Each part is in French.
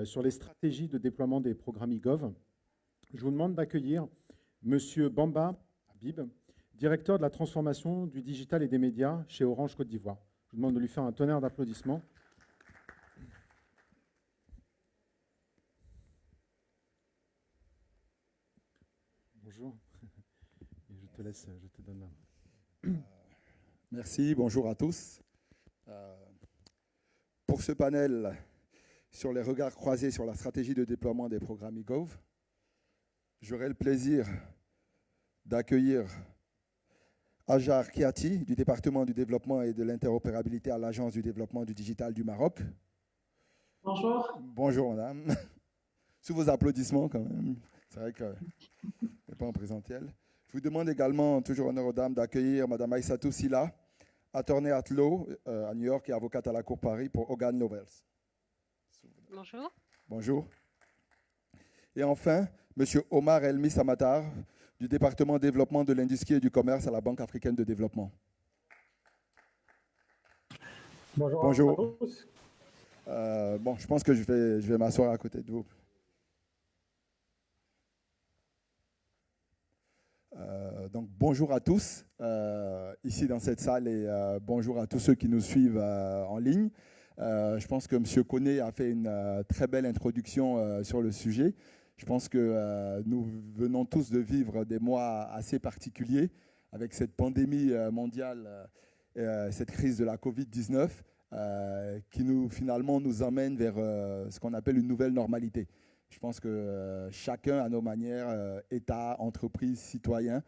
sur les stratégies de déploiement des programmes e-gov. Je vous demande d'accueillir Monsieur Bamba Habib, directeur de la transformation du digital et des médias chez Orange Côte d'Ivoire. Je vous demande de lui faire un tonnerre d'applaudissements. Bonjour. Et je te laisse, je te donne la main. Merci, bonjour à tous. Pour ce panel sur les regards croisés sur la stratégie de déploiement des programmes e-gov, j'aurai le plaisir d'accueillir Ajar Kiati du département du développement et de l'interopérabilité à l'Agence du développement du digital du Maroc. Bonjour. Bonjour madame. Sous vos applaudissements quand même. C'est vrai que n'est pas en présentiel. Je vous demande également, toujours honneur aux dames, d'accueillir madame Aïssatou Silla, attorney at law à New York et avocate à la Cour Paris pour Hogan Lovells. Bonjour. Bonjour. Et enfin, monsieur Omar Elmi Samatar, du département développement de l'industrie et du commerce à la Banque africaine de développement. Bonjour. Bonjour. À tous. Bon, je pense que je vais m'asseoir à côté de vous. Donc, bonjour à tous ici dans cette salle et bonjour à tous ceux qui nous suivent en ligne. Je pense que M. Koné a fait une très belle introduction sur le sujet. Je pense que nous venons tous de vivre des mois assez particuliers avec cette pandémie mondiale, cette crise de la Covid-19 qui finalement nous emmène vers ce qu'on appelle une nouvelle normalité. Je pense que chacun, à nos manières, État, entreprise, citoyens,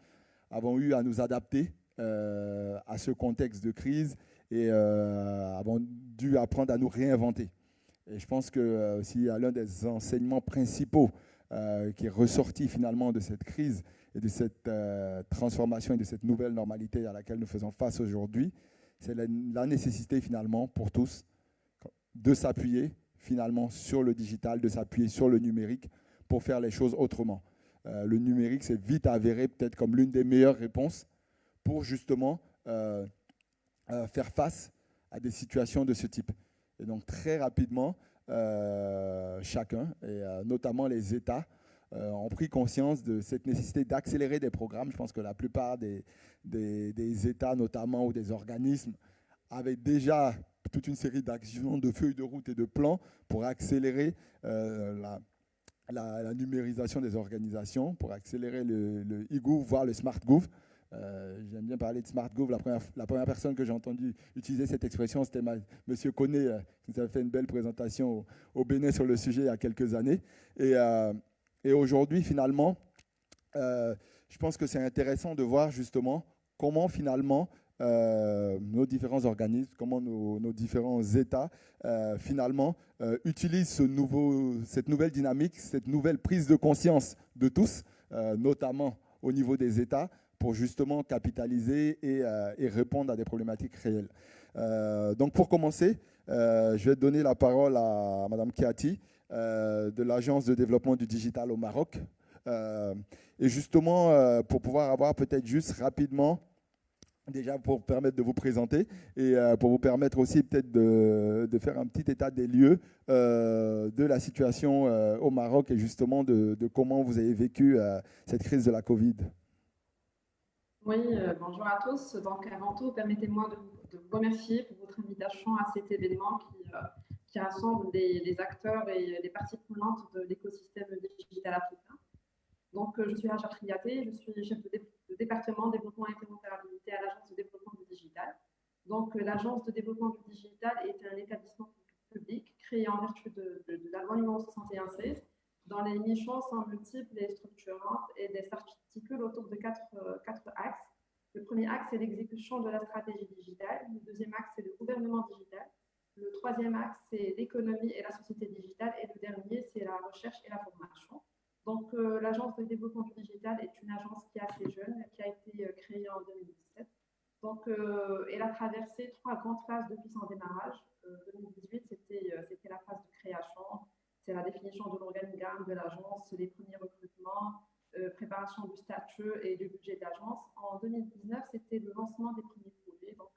avons eu à nous adapter à ce contexte de crise et avons dû apprendre à nous réinventer. Et je pense que s'il y a l'un des enseignements principaux qui est ressorti finalement de cette crise et de cette transformation et de cette nouvelle normalité à laquelle nous faisons face aujourd'hui, c'est la nécessité finalement pour tous de s'appuyer finalement sur le digital, de s'appuyer sur le numérique pour faire les choses autrement. Le numérique, c'est vite avéré peut-être comme l'une des meilleures réponses pour justement faire face à des situations de ce type. Et donc très rapidement, chacun, et notamment les États, ont pris conscience de cette nécessité d'accélérer des programmes. Je pense que la plupart des États notamment ou des organismes avaient déjà toute une série d'actions, de feuilles de route et de plans pour accélérer la numérisation des organisations, pour accélérer le e-gov, voire le smart gov. J'aime bien parler de smart gov. La première personne que j'ai entendu utiliser cette expression, c'était M. Koné, qui nous avait fait une belle présentation au Bénin sur le sujet il y a quelques années. Et aujourd'hui, finalement, je pense que c'est intéressant de voir justement comment finalement nos différents organismes, comment nos différents États finalement utilisent cette nouvelle dynamique, cette nouvelle prise de conscience de tous, notamment au niveau des États, pour justement capitaliser et répondre à des problématiques réelles. Donc pour commencer, je vais donner la parole à Mme Kiati de l'Agence de développement du digital au Maroc. Et justement, pour pouvoir avoir peut-être juste rapidement, déjà pour permettre de vous présenter et pour vous permettre aussi peut-être de faire un petit état des lieux de la situation au Maroc et justement de comment vous avez vécu cette crise de la Covid. Oui, bonjour à tous. Donc, avant tout, permettez-moi de vous remercier pour votre invitation à cet événement qui rassemble des acteurs et des parties prenantes de l'écosystème digital africain. Donc, je suis Ajar Kiati, je suis chef de département développement et interopérabilité à l'Agence de développement du digital. Donc, l'Agence de développement du digital est un établissement public créé en vertu de la loi numéro 61/16 dont les missions sont multiples et structurantes et s'articulent autour de quatre axes. Le premier axe, c'est l'exécution de la stratégie digitale. Le deuxième axe, c'est le gouvernement digital. Le troisième axe, c'est l'économie et la société digitale. Et le dernier, c'est la recherche et la formation. Donc, l'Agence de développement du digital est une agence qui est assez jeune, qui a été créée en 2017. Donc, elle a traversé 3 grandes phases depuis son démarrage. 2018, c'était la phase de création. C'est la définition de l'organigramme de l'agence, les premiers recrutements, préparation du statut et du budget de l'agence. En 2019, c'était le lancement des premiers projets. Donc,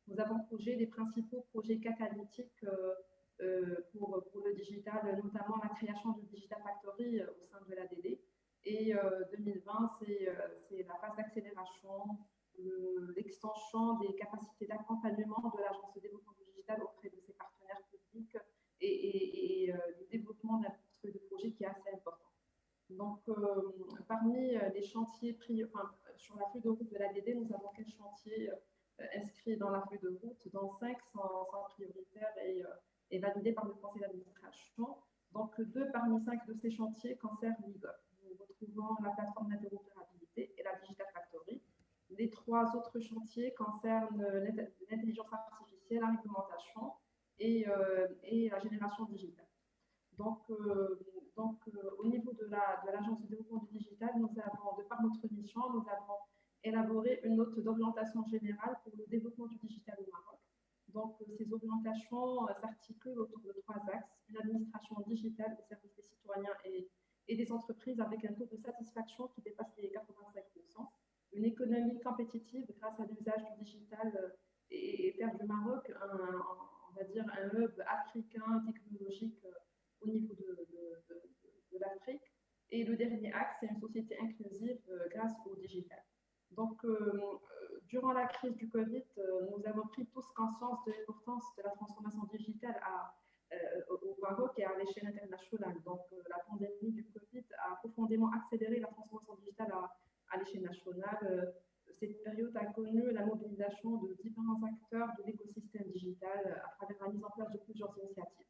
nous avons projeté les principaux projets catalytiques pour le digital, notamment la création du Digital Factory au sein de l'ADD. Et 2020, c'est la phase d'accélération, l'extension des capacités d'accompagnement de l'Agence de développement du digital auprès de ses partenaires publics et le développement d'un portefeuille de projets qui est assez important. Donc, parmi les chantiers sur la feuille de route de l'ADD, nous avons 4 chantiers inscrits dans la feuille de route, dont 5 sont prioritaires et validés par le conseil d'administration. Donc, 2 parmi 5 de ces chantiers concernent l'IGOV. Nous retrouvons la plateforme d'interopérabilité et la Digital Factory. Les 3 autres chantiers concernent l'intelligence artificielle, la réglementation et la génération digitale. Donc, au niveau de l'Agence de développement du digital, nous avons, de par notre mission, nous avons élaboré une note d'orientation générale pour le développement du digital au Maroc. Donc, ces orientations s'articulent autour de 3 axes: une administration digitale au service des citoyens et des entreprises avec un taux de satisfaction qui dépasse les 85%, une économie compétitive grâce à l'usage du digital et faire du Maroc on va dire un hub africain technologique au niveau de l'Afrique. Et le dernier axe, c'est une société inclusive grâce au digital. Donc, durant la crise du Covid, nous avons pris tous conscience de l'importance de la transformation digitale au Maroc et à l'échelle internationale. Donc, la pandémie du Covid a profondément accéléré la transformation digitale à l'échelle nationale. Cette période a connu la mobilisation de différents acteurs de l'écosystème digital à travers la mise en place de plusieurs initiatives.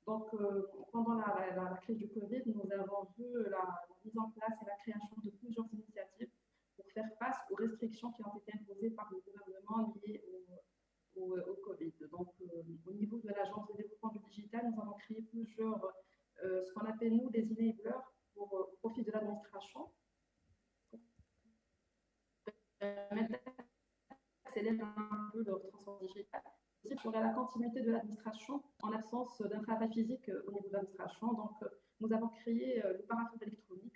Donc, pendant la crise du Covid, nous avons vu la mise en place et la création de plusieurs initiatives pour faire face aux restrictions qui ont été imposées par le gouvernement liées au Covid. Donc, au niveau de l'Agence de développement du digital, nous avons créé plusieurs, ce qu'on appelle nous des enablers au profit de l'administration, pour permettre d'accélérer un peu leur transformation digitale. Aussi pour la continuité de l'administration en absence d'un travail physique au niveau de l'administration. Donc, nous avons créé le parapheur électronique.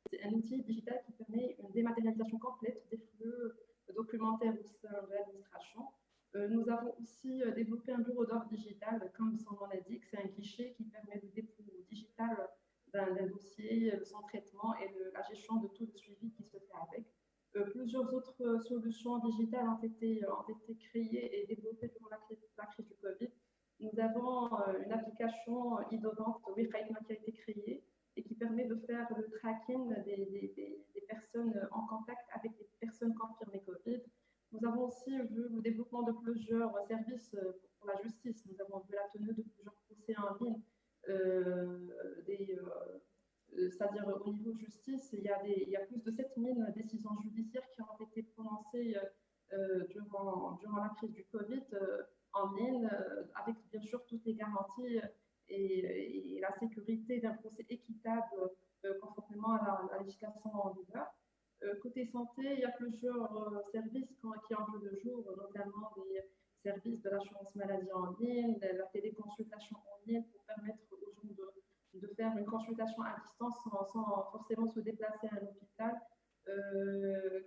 C'est un outil digital qui permet une dématérialisation complète des flux documentaires au sein de l'administration. Nous avons aussi développé un bureau d'ordre digital, comme son nom l'indique. C'est un guichet qui permet le dépôt digital d'un dossier, son traitement et la gestion de tout le suivi qui se fait avec. Plusieurs autres solutions digitales ont été créées et développées durant la crise du Covid. Nous avons une application innovante, WeFightMa, qui a été créée et qui permet de faire le tracking des personnes en contact avec des personnes confirmées Covid. Nous avons aussi vu le développement de plusieurs services pour la justice. Nous avons vu la tenue de plusieurs procès en ligne, c'est-à-dire au niveau justice, il y a plus de 7000 décisions judiciaires qui ont été prononcées durant la crise du Covid en ligne, avec bien sûr toutes les garanties et la sécurité d'un procès équitable conformément à la législation en vigueur. Côté santé, il y a plusieurs services qui ont vu le jour, notamment des services de l'assurance maladie en ligne, de la téléconsultation en ligne pour permettre aux gens de faire une consultation à distance sans forcément se déplacer à un hôpital.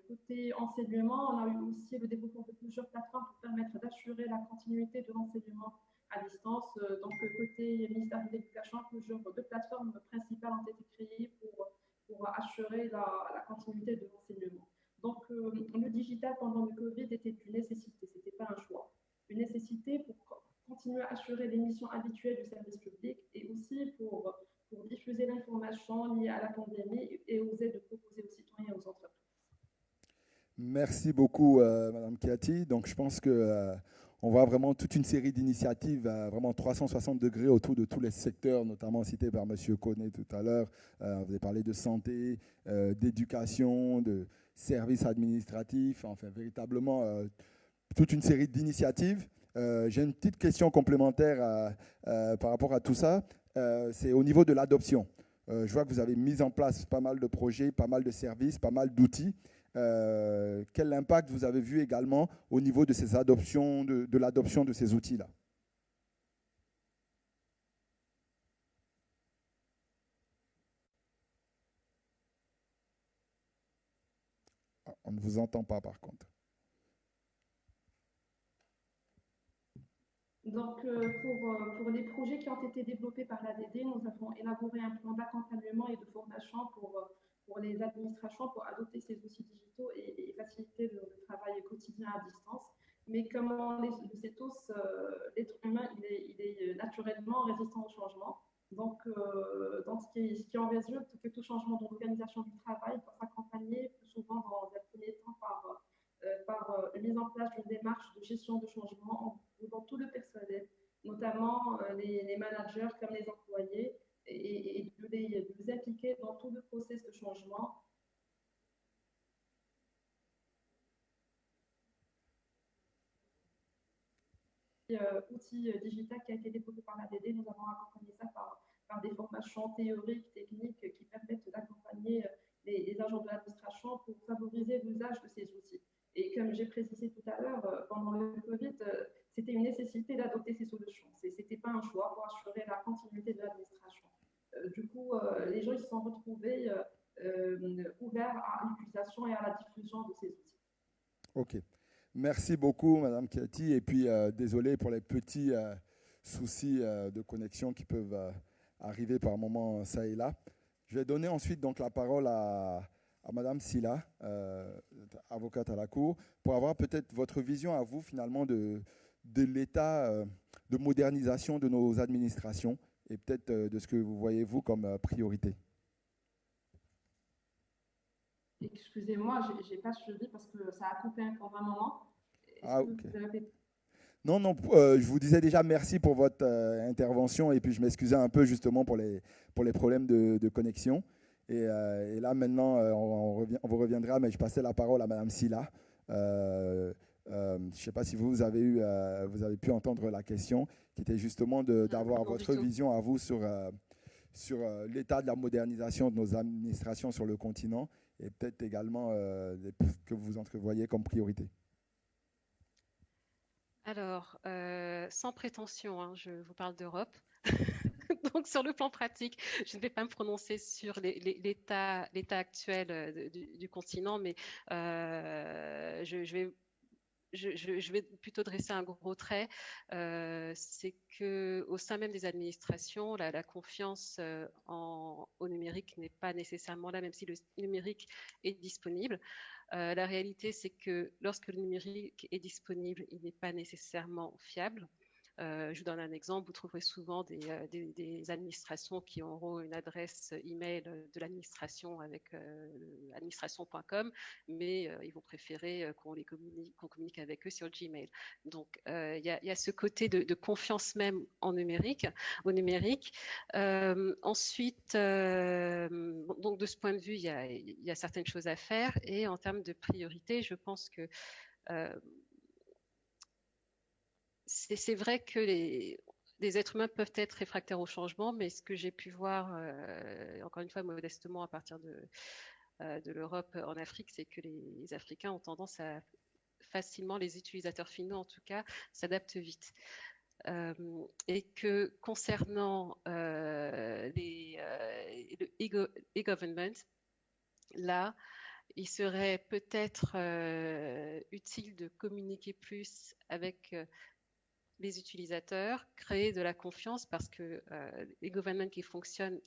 Côté enseignement, on a eu aussi le développement de plusieurs plateformes pour permettre d'assurer la continuité de l'enseignement à distance. Donc, côté ministère de l'Éducation, deux plateformes principales ont été créées pour assurer la continuité de l'enseignement. Donc, le digital pendant le Covid était une nécessité, ce n'était pas un choix. Une nécessité pour continuer à assurer les missions habituelles du service public et aussi pour diffuser l'information liée à la pandémie et aux aides proposées aux citoyens et aux entreprises. Merci beaucoup, Madame Kiati. Donc, je pense que on voit vraiment toute une série d'initiatives, vraiment 360 degrés autour de tous les secteurs, notamment cités par Monsieur Koné tout à l'heure. Vous avez parlé de santé, d'éducation, de services administratifs, enfin véritablement toute une série d'initiatives. J'ai une petite question complémentaire par rapport à tout ça. C'est au niveau de l'adoption. Je vois que vous avez mis en place pas mal de projets, pas mal de services, pas mal d'outils. Quel impact vous avez vu également au niveau de ces adoptions, de l'adoption de ces outils-là? On ne vous entend pas par contre. Donc, pour les projets qui ont été développés par l'ADD, nous avons élaboré un plan d'accompagnement et de formation pour les administrations pour adopter ces outils digitaux et faciliter le travail quotidien à distance. Mais comme on le sait tous, l'être humain, il est naturellement résistant au changement. Donc, ce qui en résulte, que tout changement dans l'organisation du travail doit s'accompagner plus souvent dans un premier temps par une mise en place d'une démarche de gestion de changement dans tout le personnel, notamment les managers comme les employés, et de les impliquer dans tout le processus de changement. Outil digital qui a été développé par l'ADD, nous avons accompagné ça par des formations théoriques, techniques qui permettent d'accompagner les agents de l'administration pour favoriser l'usage de ces outils. Et comme j'ai précisé tout à l'heure, pendant le Covid, c'était une nécessité d'adopter ces solutions. Ce n'était pas un choix pour assurer la continuité de l'administration. Du coup, les gens ils se sont retrouvés ouverts à l'utilisation et à la diffusion de ces outils. Ok. Merci beaucoup, Madame Cathy. Et puis, désolé pour les petits soucis de connexion qui peuvent arriver par moment ça et là. Je vais donner ensuite donc la parole à Madame Silla, avocate à la Cour, pour avoir peut-être votre vision à vous finalement de l'état de modernisation de nos administrations et peut-être de ce que vous voyez vous comme priorité. Excusez-moi, je n'ai pas suivi parce que ça a coupé pendant un moment. Ah, ok. Non, je vous disais déjà merci pour votre intervention et puis je m'excusais un peu justement pour les problèmes de connexion. Et là maintenant, on vous reviendra, mais je passais la parole à Madame Silla. Je ne sais pas si vous avez pu entendre la question, qui était justement d'avoir votre vision à vous sur l'état de la modernisation de nos administrations sur le continent et peut-être également que vous entrevoyez comme priorité. Alors, sans prétention, hein, je vous parle d'Europe. Donc, sur le plan pratique, je ne vais pas me prononcer sur l'état actuel du continent, mais je vais plutôt dresser un gros trait. C'est qu'au sein même des administrations, la confiance au numérique n'est pas nécessairement là, même si le numérique est disponible. La réalité, c'est que lorsque le numérique est disponible, il n'est pas nécessairement fiable. Je vous donne un exemple. Vous trouverez souvent des administrations qui auront une adresse email de l'administration avec administration.com, mais ils vont préférer qu'on communique avec eux sur Gmail. Donc, il y a ce côté de confiance même au numérique. Ensuite, donc de ce point de vue, il y a certaines choses à faire. Et en termes de priorité, je pense que c'est vrai que les êtres humains peuvent être réfractaires au changement, mais ce que j'ai pu voir, encore une fois modestement à partir de l'Europe en Afrique, c'est que les Africains ont tendance à facilement, les utilisateurs finaux en tout cas, s'adaptent vite. Et que concernant le e-government, là, il serait peut-être utile de communiquer plus avec les utilisateurs, créer de la confiance parce que les governments qui fonctionnent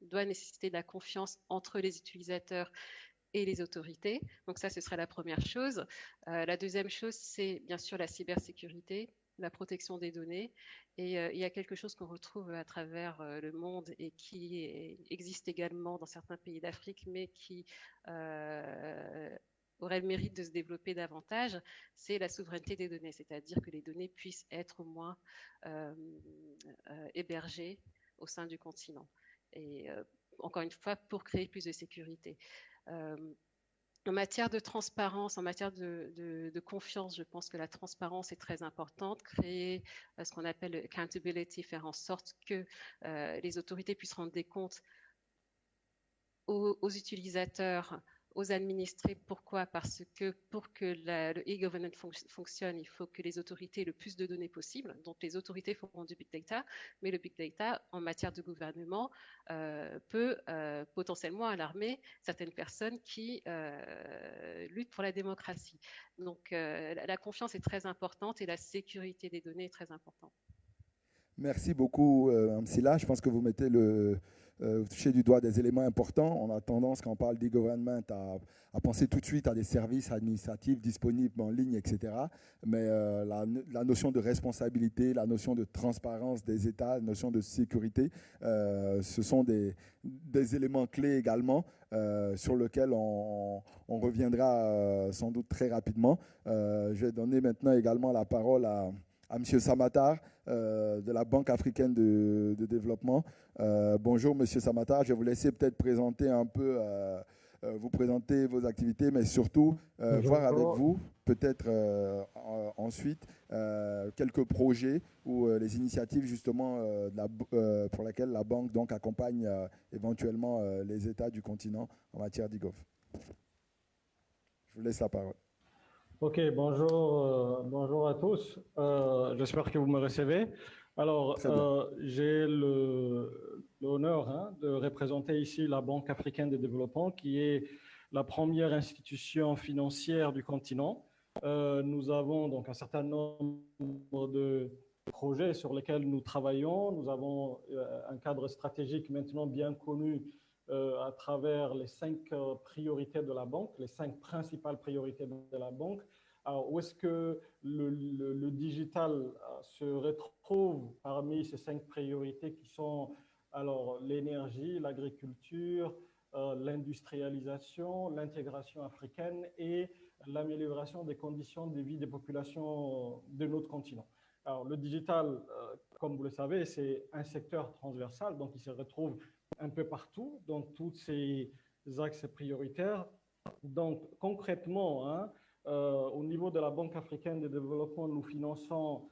doit nécessiter de la confiance entre les utilisateurs et les autorités. Donc ça, ce serait la première chose. La deuxième chose, c'est bien sûr la cybersécurité, la protection des données. Et il y a quelque chose qu'on retrouve à travers le monde et qui existe également dans certains pays d'Afrique, mais qui aurait le mérite de se développer davantage, c'est la souveraineté des données, c'est-à-dire que les données puissent être au moins hébergées au sein du continent. Et encore une fois, pour créer plus de sécurité. En matière de transparence, en matière de confiance, je pense que la transparence est très importante. Créer ce qu'on appelle accountability, faire en sorte que les autorités puissent rendre des comptes aux utilisateurs, aux administrés. Pourquoi? Parce que pour que le e-government fonctionne, il faut que les autorités aient le plus de données possible. Donc, les autorités feront du big data, mais le big data, en matière de gouvernement, peut potentiellement alarmer certaines personnes qui luttent pour la démocratie. Donc, la confiance est très importante et la sécurité des données est très importante. Merci beaucoup, Amsila. Je pense que vous touchez du doigt des éléments importants. On a tendance, quand on parle d'e-government, à penser tout de suite à des services administratifs disponibles en ligne, etc. Mais la notion de responsabilité, la notion de transparence des États, la notion de sécurité, ce sont des éléments clés également sur lesquels on reviendra sans doute très rapidement. Je vais donner maintenant également la parole à M. Samatar de la Banque africaine de développement. Bonjour M. Samatar, je vais vous laisser peut-être présenter un peu, vous présenter vos activités, mais surtout voir avec vous peut-être ensuite quelques projets ou les initiatives justement pour lesquelles la banque donc accompagne éventuellement les États du continent en matière d'e-gov. Je vous laisse la parole. Ok, bonjour à tous. J'espère que vous me recevez. Alors, j'ai l'honneur de représenter ici la Banque africaine de développement, qui est la première institution financière du continent. Nous avons donc un certain nombre de projets sur lesquels nous travaillons. Nous avons un cadre stratégique maintenant bien connu à travers les 5 priorités de la banque, les 5 principales priorités de la banque. Alors, où est-ce que le digital se retrouve parmi ces 5 priorités qui sont alors l'énergie, l'agriculture, l'industrialisation, l'intégration africaine et l'amélioration des conditions de vie des populations de notre continent. Alors, le digital, comme vous le savez, c'est un secteur transversal, donc il se retrouve un peu partout dans tous ces axes prioritaires. Donc, concrètement, au niveau de la Banque africaine de développement, nous finançons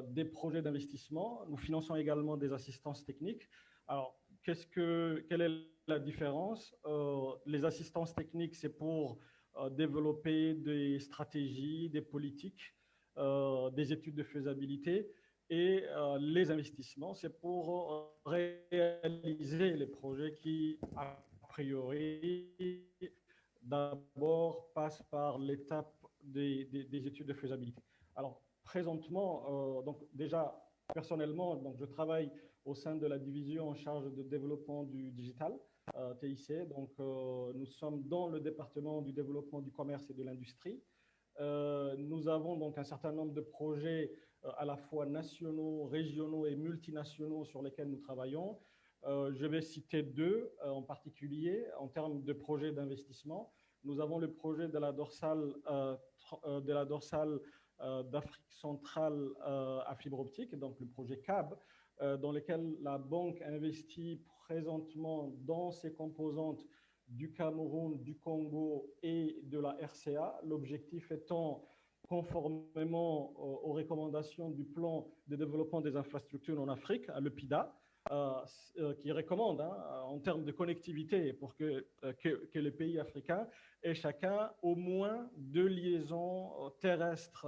des projets d'investissement. Nous finançons également des assistances techniques. Alors, quelle est la différence? Les assistances techniques, c'est pour développer des stratégies, des politiques, des études de faisabilité. Et les investissements, c'est pour réaliser les projets qui, a priori, d'abord passent par l'étape des études de faisabilité. Alors, présentement, donc déjà, personnellement, donc je travaille au sein de la division en charge de développement du digital, TIC. Donc, nous sommes dans le département du développement du commerce et de l'industrie. Nous avons donc un certain nombre de projets à la fois nationaux, régionaux et multinationaux sur lesquels nous travaillons. Je vais citer 2 en particulier en termes de projets d'investissement. Nous avons le projet de la dorsale d'Afrique centrale à fibre optique, donc le projet CAB, dans lequel la banque investit présentement dans ses composantes du Cameroun, du Congo et de la RCA. L'objectif étant, conformément aux recommandations du plan de développement des infrastructures en Afrique, le PIDA, qui recommande en termes de connectivité pour que les pays africains aient chacun au moins 2 liaisons terrestres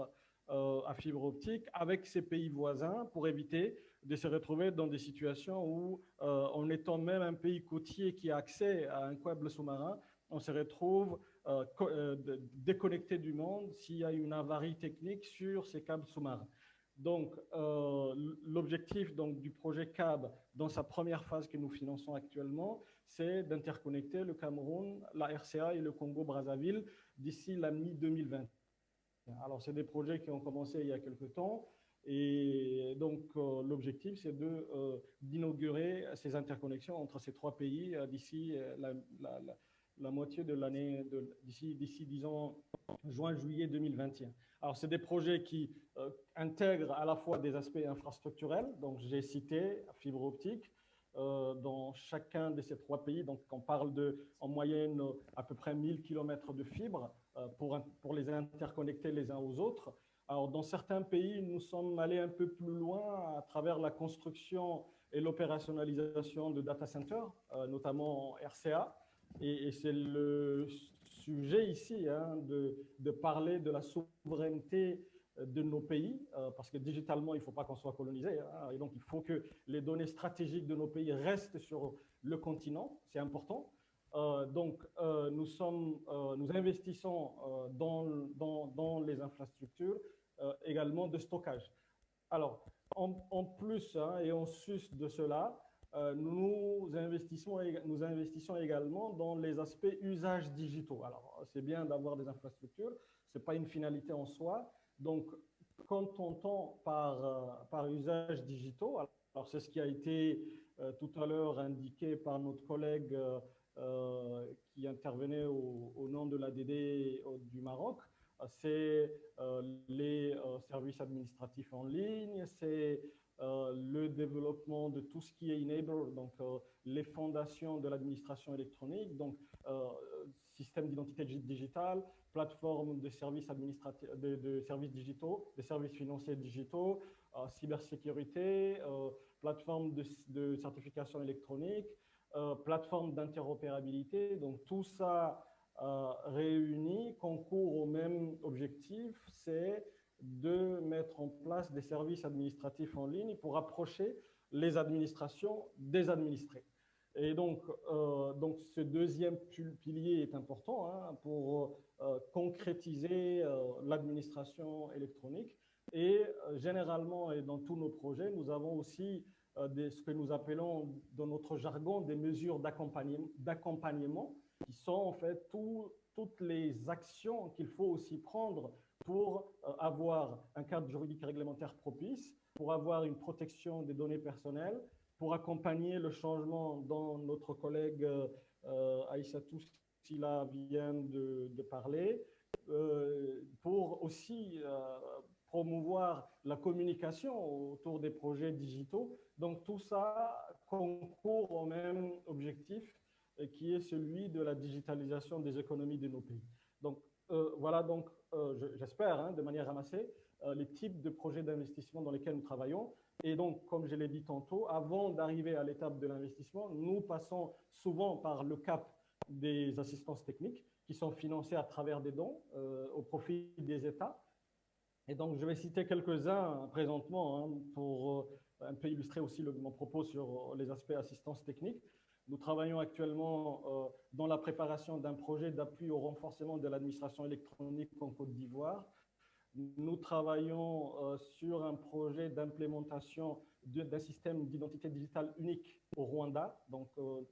à fibre optique avec ses pays voisins pour éviter de se retrouver dans des situations où, en étant même un pays côtier qui a accès à un câble sous-marin, on se retrouve déconnecté du monde s'il y a une avarie technique sur ces câbles sous-marins. Donc, l'objectif du projet CAB, dans sa première phase que nous finançons actuellement, c'est d'interconnecter le Cameroun, la RCA et le Congo-Brazzaville d'ici la mi-2020. Alors, c'est des projets qui ont commencé il y a quelques temps. Et donc, l'objectif, c'est d'inaugurer ces interconnexions entre ces 3 pays d'ici la moitié de l'année, d'ici, disons, juin-juillet 2021. Alors, c'est des projets qui intègrent à la fois des aspects infrastructurels, donc j'ai cité fibre optique, dans chacun de ces 3 pays. Donc, on parle en moyenne à peu près 1000 km de fibres pour les interconnecter les uns aux autres. Alors, dans certains pays, nous sommes allés un peu plus loin à travers la construction et l'opérationnalisation de data centers, notamment en RCA. Et c'est sujet ici, hein, de parler de la souveraineté de nos pays, parce que digitalement, il ne faut pas qu'on soit colonisé, hein, et donc il faut que les données stratégiques de nos pays restent sur le continent, c'est important. Donc, nous investissons dans les infrastructures également de stockage. Alors, en plus, hein, et en sus de cela, nous investissons également dans les aspects usages digitaux. Alors, c'est bien d'avoir des infrastructures, ce n'est pas une finalité en soi. Donc, quand on entend par usage digitaux, alors c'est ce qui a été tout à l'heure indiqué par notre collègue qui intervenait au nom de l'ADD du Maroc, c'est les services administratifs en ligne, c'est le développement de tout ce qui est enabler, donc les fondations de l'administration électronique, donc système d'identité digitale, plateforme de services administratifs, de services digitaux, de services financiers digitaux, cybersécurité, plateforme de certification électronique, plateforme d'interopérabilité. Donc tout ça réuni concourt au même objectif, c'est de mettre en place des services administratifs en ligne pour approcher les administrations des administrés. Et donc ce deuxième pilier est important, hein, pour concrétiser l'administration électronique. Et généralement, et dans tous nos projets, nous avons aussi ce que nous appelons dans notre jargon des mesures d'accompagnement, qui sont en fait toutes les actions qu'il faut aussi prendre pour avoir un cadre juridique et réglementaire propice, pour avoir une protection des données personnelles, pour accompagner le changement dont notre collègue Aïssatou Sila vient de parler, pour aussi promouvoir la communication autour des projets digitaux. Donc tout ça concourt au même objectif qui est celui de la digitalisation des économies de nos pays. Donc voilà, donc j'espère, hein, de manière ramassée, les types de projets d'investissement dans lesquels nous travaillons. Et donc, comme je l'ai dit tantôt, avant d'arriver à l'étape de l'investissement, nous passons souvent par le cap des assistances techniques qui sont financées à travers des dons au profit des États. Et donc, je vais citer quelques-uns présentement, hein, pour un peu illustrer aussi mon propos sur les aspects assistance technique. Nous travaillons actuellement dans la préparation d'un projet d'appui au renforcement de l'administration électronique en Côte d'Ivoire. Nous travaillons sur un projet d'implémentation d'un système d'identité digitale unique au Rwanda, donc,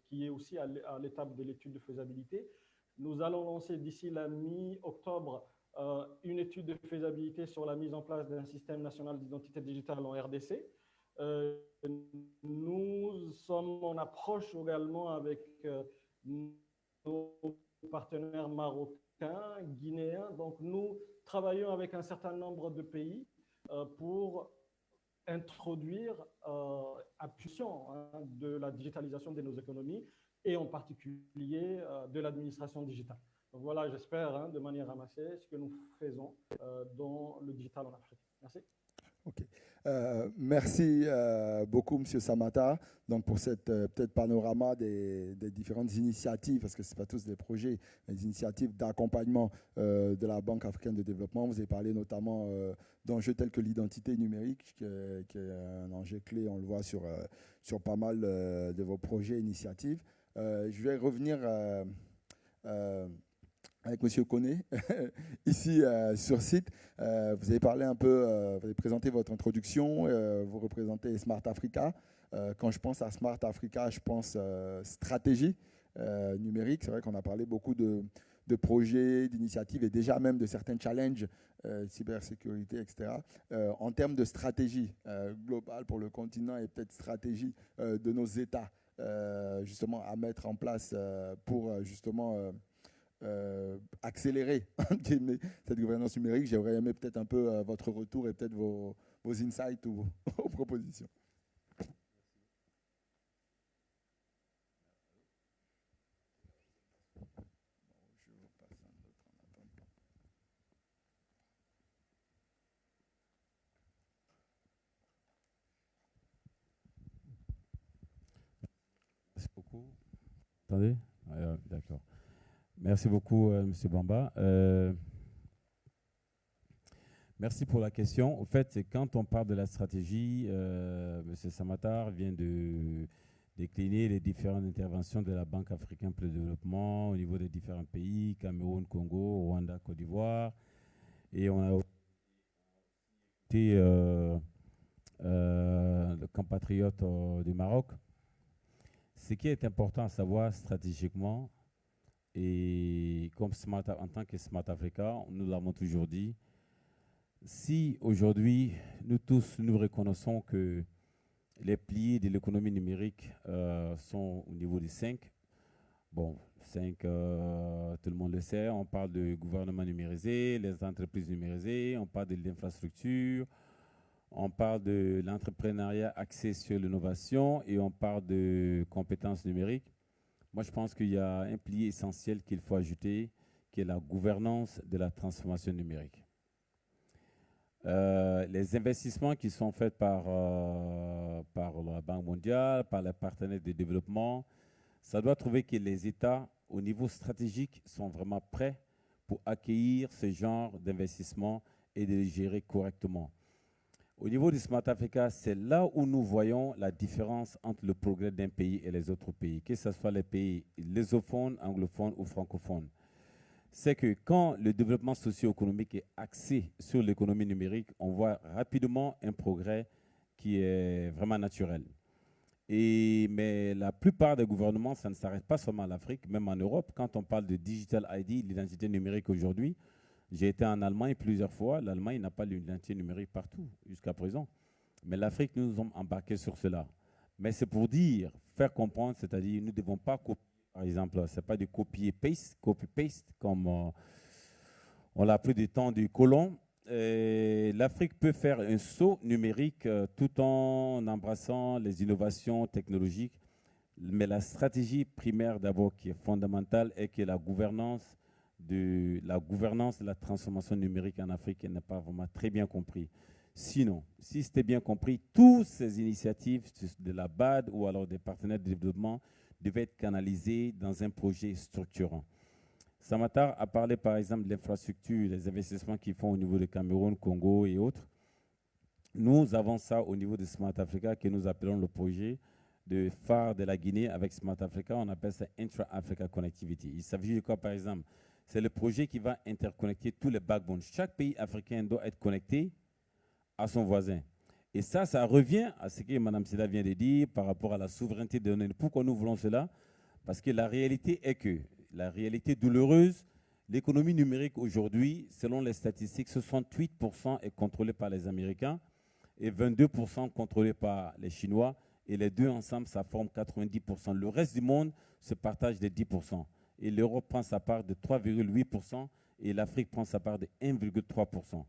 qui est aussi à l'étape de l'étude de faisabilité. Nous allons lancer d'ici la mi-octobre une étude de faisabilité sur la mise en place d'un système national d'identité digitale en RDC. Nous sommes en approche également avec nos partenaires marocains, guinéens. Donc, nous travaillons avec un certain nombre de pays pour introduire impulsion, hein, de la digitalisation de nos économies et en particulier de l'administration digitale. Donc voilà, j'espère, hein, de manière ramassée, ce que nous faisons dans le digital en Afrique. Merci. Ok. Merci beaucoup, Monsieur Samata, donc pour cette peut-être panorama des différentes initiatives, parce que ce n'est pas tous des projets, mais des initiatives d'accompagnement de la Banque africaine de développement. Vous avez parlé notamment d'enjeux tels que l'identité numérique, qui est un enjeu clé, on le voit sur pas mal de vos projets et initiatives. Je vais revenir avec M. Koné, ici sur site. Vous avez parlé un peu, vous avez présenté votre introduction, vous représentez Smart Africa. Quand je pense à Smart Africa, je pense stratégie numérique. C'est vrai qu'on a parlé beaucoup de projets, d'initiatives et déjà même de certains challenges, cybersécurité, etc. En termes de stratégie globale pour le continent et peut-être stratégie de nos États, justement à mettre en place pour justement accélérer cette gouvernance numérique. J'aurais aimé peut-être un peu votre retour et peut-être vos insights ou vos propositions. Merci beaucoup. Attendez, d'accord. Merci beaucoup, M. Bamba. Merci pour la question. Au fait, quand on parle de la stratégie, M. Samatar vient de décliner les différentes interventions de la Banque africaine pour le développement au niveau des différents pays, Cameroun, Congo, Rwanda, Côte d'Ivoire. Et on a été le compatriote du Maroc. Ce qui est important à savoir stratégiquement, et comme en tant que Smart Africa, nous l'avons toujours dit, si aujourd'hui nous tous nous reconnaissons que les piliers de l'économie numérique sont au niveau des 5, bon, 5, tout le monde le sait, on parle de gouvernement numérisé, les entreprises numérisées, on parle de l'infrastructure, on parle de l'entrepreneuriat axé sur l'innovation et on parle de compétences numériques. Moi, je pense qu'il y a un pilier essentiel qu'il faut ajouter, qui est la gouvernance de la transformation numérique. Les investissements qui sont faits par la Banque mondiale, par les partenaires de développement, ça doit trouver que les États, au niveau stratégique, sont vraiment prêts pour accueillir ce genre d'investissement et de les gérer correctement. Au niveau du Smart Africa, c'est là où nous voyons la différence entre le progrès d'un pays et les autres pays, que ce soit les pays lésophones, anglophones ou francophones. C'est que quand le développement socio-économique est axé sur l'économie numérique, on voit rapidement un progrès qui est vraiment naturel. Mais la plupart des gouvernements, ça ne s'arrête pas seulement à l'Afrique, même en Europe. Quand on parle de Digital ID, l'identité numérique aujourd'hui, j'ai été en Allemagne plusieurs fois. L'Allemagne n'a pas l'identité numérique partout jusqu'à présent. Mais l'Afrique, nous nous sommes embarqués sur cela. Mais c'est pour dire, faire comprendre, c'est-à-dire nous ne devons pas copier, par exemple, ce n'est pas du copier-paste, copy-paste, comme on l'a appris du temps du colon. L'Afrique peut faire un saut numérique tout en embrassant les innovations technologiques. Mais la stratégie primaire d'abord qui est fondamentale est que la gouvernance de la transformation numérique en Afrique n'est pas vraiment très bien compris. Sinon, si c'était bien compris, toutes ces initiatives de la BAD ou alors des partenaires de développement devaient être canalisées dans un projet structurant. Samatar a parlé par exemple de l'infrastructure, des investissements qu'ils font au niveau de Cameroun, Congo et autres. Nous avons ça au niveau de Smart Africa que nous appelons le projet de phare de la Guinée avec Smart Africa. On appelle ça Intra-Africa Connectivity. Il s'agit de quoi par exemple? C'est le projet qui va interconnecter tous les backbones. Chaque pays africain doit être connecté à son voisin. Et ça revient à ce que Mme Sida vient de dire par rapport à la souveraineté de données. Pourquoi nous voulons cela? Parce que la réalité est que, la réalité douloureuse, l'économie numérique aujourd'hui, selon les statistiques, 68% est contrôlée par les Américains et 22% contrôlée par les Chinois. Et les deux ensemble, ça forme 90%. Le reste du monde se partage des 10%. Et l'Europe prend sa part de 3,8% et l'Afrique prend sa part de 1,3%.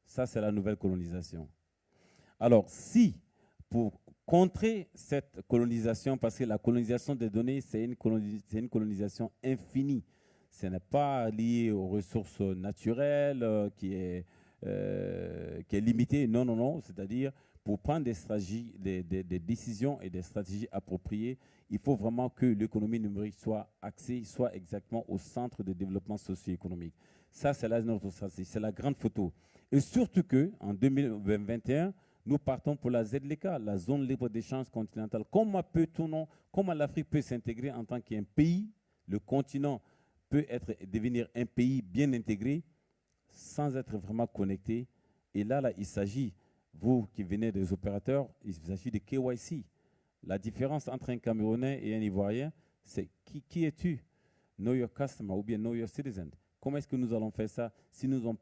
Ça, c'est la nouvelle colonisation. Alors, si, pour contrer cette colonisation, parce que la colonisation des données, c'est une colonisation infinie. Ce n'est pas lié aux ressources naturelles qui est limitée. Non, non, non. C'est-à-dire, pour prendre des stratégies, des décisions et des stratégies appropriées, il faut vraiment que l'économie numérique soit axée, soit exactement au centre de développement socio-économique. Ça, c'est notre stratégie, c'est la grande photo. Et surtout qu'en 2021, nous partons pour la ZLK, la zone libre d'échange continentale. Comment l'Afrique peut s'intégrer en tant qu'un pays, le continent peut devenir un pays bien intégré sans être vraiment connecté. Et là, il s'agit, vous qui venez des opérateurs, il s'agit de KYC. La différence entre un Camerounais et un Ivoirien, c'est qui es-tu? Know your customer ou bien know your citizen. Comment est-ce que nous allons faire ça si nous ne sommes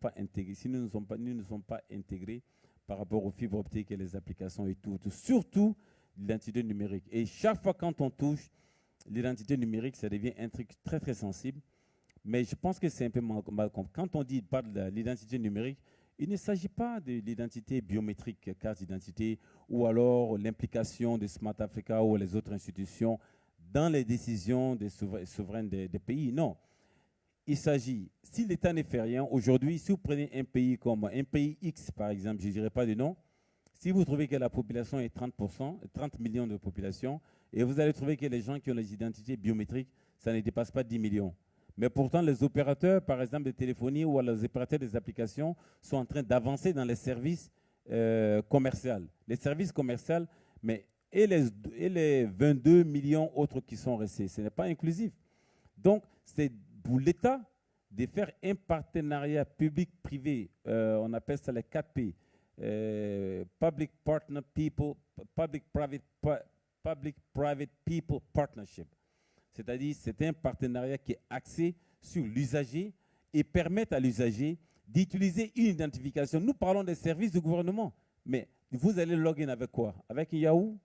pas intégrés par rapport aux fibres optiques et les applications et tout, surtout l'identité numérique. Et chaque fois quand on touche l'identité numérique, ça devient un truc très très sensible. Mais je pense que c'est un peu mal compris. Quand on dit de l'identité numérique, il ne s'agit pas de l'identité biométrique, carte d'identité, ou alors l'implication de Smart Africa ou les autres institutions dans les décisions des souverains des pays. Non. Il s'agit, si l'État ne fait rien, aujourd'hui, si vous prenez un pays comme un pays X, par exemple, je ne dirais pas de nom, si vous trouvez que la population est 30%, 30 millions de population, et vous allez trouver que les gens qui ont les identités biométriques, ça ne dépasse pas 10 millions. Mais pourtant, les opérateurs, par exemple, de téléphonie ou les opérateurs des applications sont en train d'avancer dans les services commerciaux. Les services commerciaux, mais et les 22 millions autres qui sont restés, ce n'est pas inclusif. Donc, c'est pour l'État de faire un partenariat public-privé, on appelle ça les 4P, Public Partner People, Public-Private People Partnership. C'est-à-dire, c'est un partenariat qui est axé sur l'usager et permet à l'usager d'utiliser une identification. Nous parlons des services du gouvernement, mais vous allez login avec quoi? Avec un Yahoo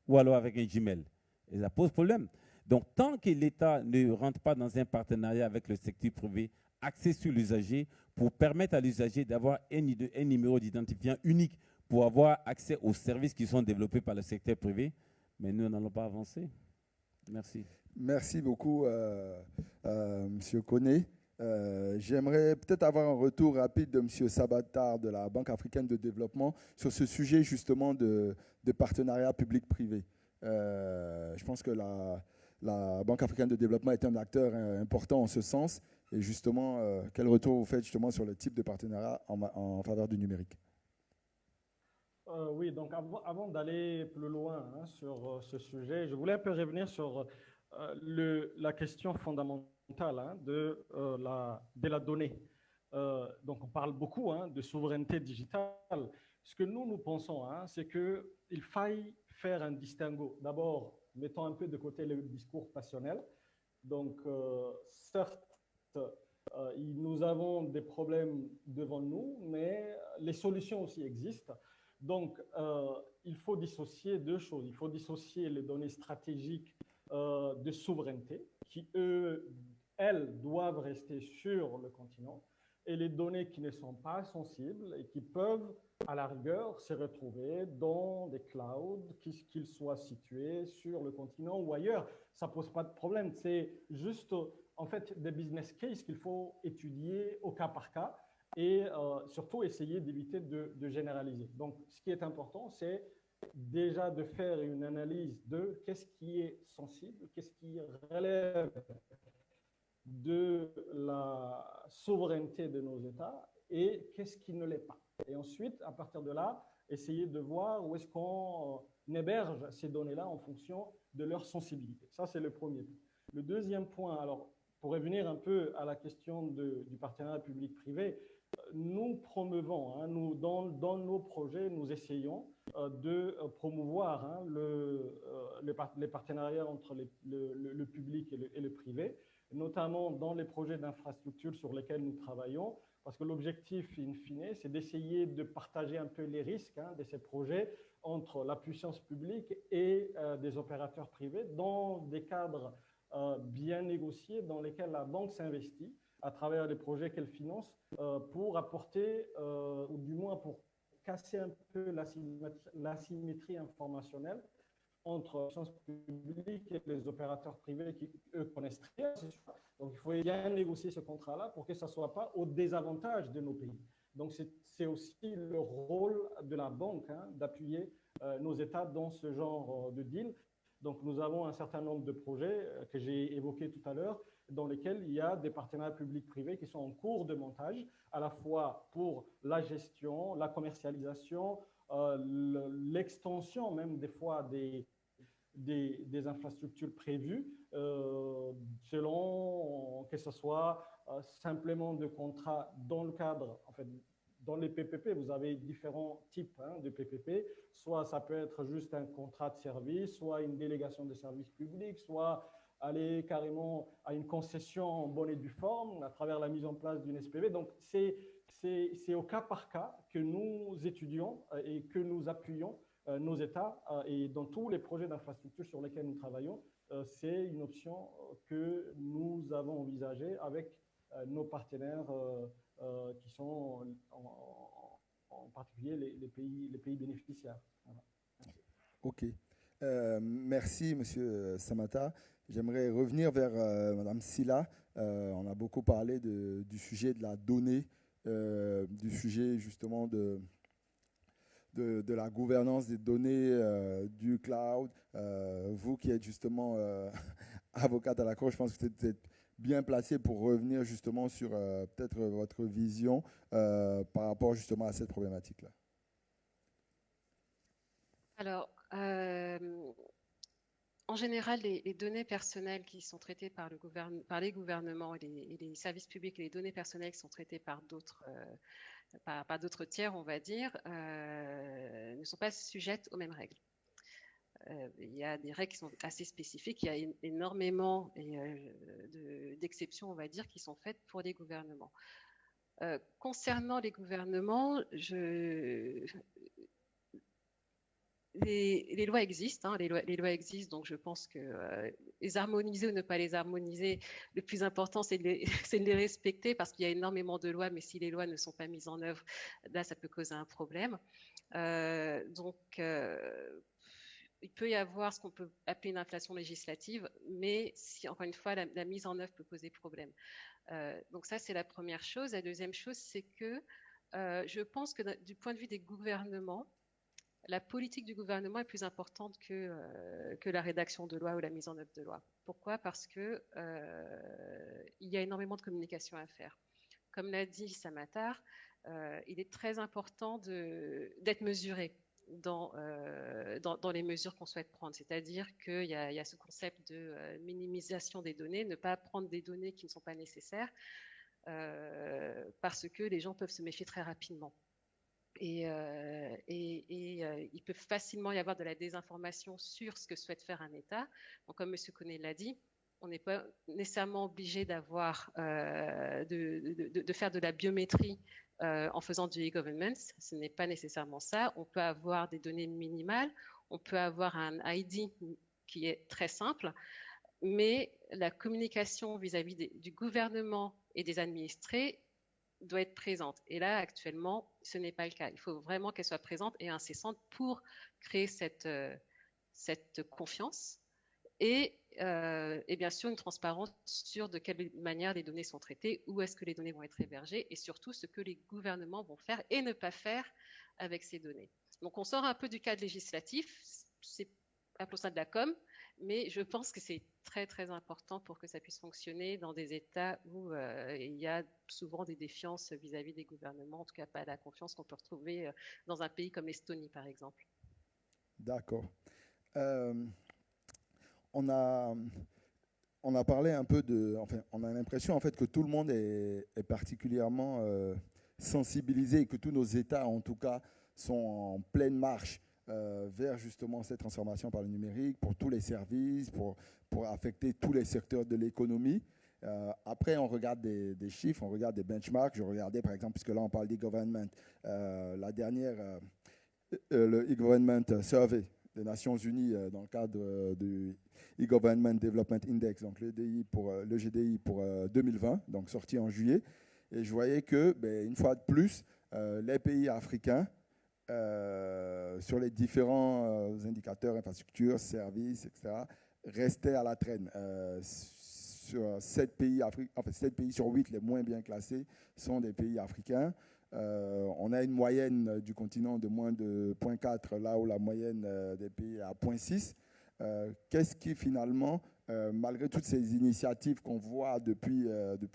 ou alors avec un Gmail? Et ça pose problème. Donc, tant que l'État ne rentre pas dans un partenariat avec le secteur privé axé sur l'usager pour permettre à l'usager d'avoir un numéro d'identifiant unique pour avoir accès aux services qui sont développés par le secteur privé, mais nous n'allons pas avancer. Merci. Merci beaucoup, Monsieur Koné. J'aimerais peut-être avoir un retour rapide de Monsieur Sabatar de la Banque africaine de développement sur ce sujet justement de partenariat public-privé. Je pense que la Banque africaine de développement est un acteur important en ce sens. Et justement, quel retour vous faites justement sur le type de partenariat en faveur du numérique? Oui, donc avant d'aller plus loin sur ce sujet, je voulais un peu revenir sur la question fondamentale de la donnée. Donc on parle beaucoup de souveraineté digitale. Ce que nous pensons, c'est qu'il faille faire un distinguo. D'abord, mettons un peu de côté le discours passionnel. Donc, certes, nous avons des problèmes devant nous, mais les solutions aussi existent. Donc, il faut dissocier deux choses. Il faut dissocier les données stratégiques de souveraineté, qui, elles, doivent rester sur le continent, et les données qui ne sont pas sensibles et qui peuvent, à la rigueur, se retrouver dans des clouds, qu'ils soient situés sur le continent ou ailleurs. Ça ne pose pas de problème. C'est juste, en fait, des business cases qu'il faut étudier au cas par cas et surtout essayer d'éviter de généraliser. Donc, ce qui est important, c'est déjà de faire une analyse de qu'est-ce qui est sensible, qu'est-ce qui relève de la souveraineté de nos États et qu'est-ce qui ne l'est pas. Et ensuite, à partir de là, essayer de voir où est-ce qu'on héberge ces données-là en fonction de leur sensibilité. Ça, c'est le premier point. Le deuxième point, alors, pour revenir un peu à la question du partenariat public-privé, nous promeuvons, nous, dans nos projets, nous essayons de promouvoir les partenariats entre le public et le privé, notamment dans les projets d'infrastructure sur lesquels nous travaillons, parce que l'objectif, in fine, c'est d'essayer de partager un peu les risques de ces projets entre la puissance publique et des opérateurs privés dans des cadres bien négociés dans lesquels la banque s'investit à travers les projets qu'elle finance pour apporter, ou du moins pour casser un peu l'asymétrie informationnelle entre la puissance publique et les opérateurs privés qui, eux, connaissent rien. Donc, il faut bien négocier ce contrat-là pour que ça ne soit pas au désavantage de nos pays. Donc, c'est aussi le rôle de la banque d'appuyer nos États dans ce genre de deal. Donc, nous avons un certain nombre de projets que j'ai évoqués tout à l'heure, dans lesquels il y a des partenariats publics-privés qui sont en cours de montage, à la fois pour la gestion, la commercialisation, l'extension même des fois des infrastructures prévues, selon que ce soit simplement de contrats dans le cadre, en fait, dans les PPP, vous avez différents types de PPP. Soit ça peut être juste un contrat de service, soit une délégation de service public, soit aller carrément à une concession en bonne et due forme à travers la mise en place d'une SPV. Donc, c'est au cas par cas que nous étudions et que nous appuyons nos États. Et dans tous les projets d'infrastructure sur lesquels nous travaillons, c'est une option que nous avons envisagée avec nos partenaires qui sont en particulier les pays bénéficiaires. Voilà. Merci. OK. Merci, Monsieur Samata. J'aimerais revenir vers Madame Silla. On a beaucoup parlé du sujet de la donnée, du sujet justement de la gouvernance des données, du cloud. Vous qui êtes justement avocate à la Cour, je pense que vous êtes bien placé pour revenir justement sur peut-être votre vision par rapport justement à cette problématique-là. Alors, en général, les données personnelles qui sont traitées par les gouvernements et les services publics et les données personnelles qui sont traitées par d'autres tiers, on va dire, ne sont pas sujettes aux mêmes règles. Il y a des règles qui sont assez spécifiques. Il y a énormément d'exceptions, on va dire, qui sont faites pour les gouvernements. Concernant les gouvernements, les lois existent, hein, les lois existent, donc je pense que les harmoniser ou ne pas les harmoniser, le plus important c'est de les respecter, parce qu'il y a énormément de lois, mais si les lois ne sont pas mises en œuvre, là ça peut causer un problème. Il peut y avoir ce qu'on peut appeler une inflation législative, mais encore une fois, la mise en œuvre peut poser problème. Donc ça, c'est la première chose. La deuxième chose, c'est que je pense que du point de vue des gouvernements, la politique du gouvernement est plus importante que la rédaction de loi ou la mise en œuvre de loi. Pourquoi ? Parce qu'il y a énormément de communication à faire. Comme l'a dit Samatar, il est très important d'être mesuré dans les mesures qu'on souhaite prendre. C'est-à-dire qu'il y a ce concept de minimisation des données, ne pas prendre des données qui ne sont pas nécessaires, parce que les gens peuvent se méfier très rapidement. Et il peut facilement y avoir de la désinformation sur ce que souhaite faire un État. Donc, comme M. Koné l'a dit, on n'est pas nécessairement obligé de faire de la biométrie en faisant du e-government. Ce n'est pas nécessairement ça. On peut avoir des données minimales, on peut avoir un ID qui est très simple, mais la communication vis-à-vis du gouvernement et des administrés doit être présente. Et là, actuellement, ce n'est pas le cas. Il faut vraiment qu'elle soit présente et incessante pour créer cette confiance et bien sûr une transparence sur de quelle manière les données sont traitées, où est-ce que les données vont être hébergées et surtout ce que les gouvernements vont faire et ne pas faire avec ces données. Donc on sort un peu du cadre législatif, c'est appelons ça de la com, mais je pense que c'est très très important pour que ça puisse fonctionner dans des États où il y a souvent des défiances vis-à-vis des gouvernements, en tout cas pas la confiance qu'on peut retrouver dans un pays comme l'Estonie par exemple. D'accord. On a parlé un peu enfin, on a l'impression en fait que tout le monde est particulièrement sensibilisé et que tous nos États en tout cas sont en pleine marche vers justement cette transformation par le numérique, pour tous les services, pour affecter tous les secteurs de l'économie. Après, on regarde des chiffres, on regarde des benchmarks. Je regardais par exemple, puisque là on parle d'e-government, la dernière, le e-government survey des Nations Unies dans le cadre du e-government development index, donc le GDI pour 2020, donc sorti en juillet. Et je voyais que, une fois de plus, les pays africains, sur les différents indicateurs, infrastructures, services, etc., restaient à la traîne. Sur 7 pays, 7 pays sur 8 les moins bien classés sont des pays africains. On a une moyenne du continent de moins de 0,4, là où la moyenne des pays est à 0,6. Qu'est-ce qui finalement, malgré toutes ces initiatives qu'on voit depuis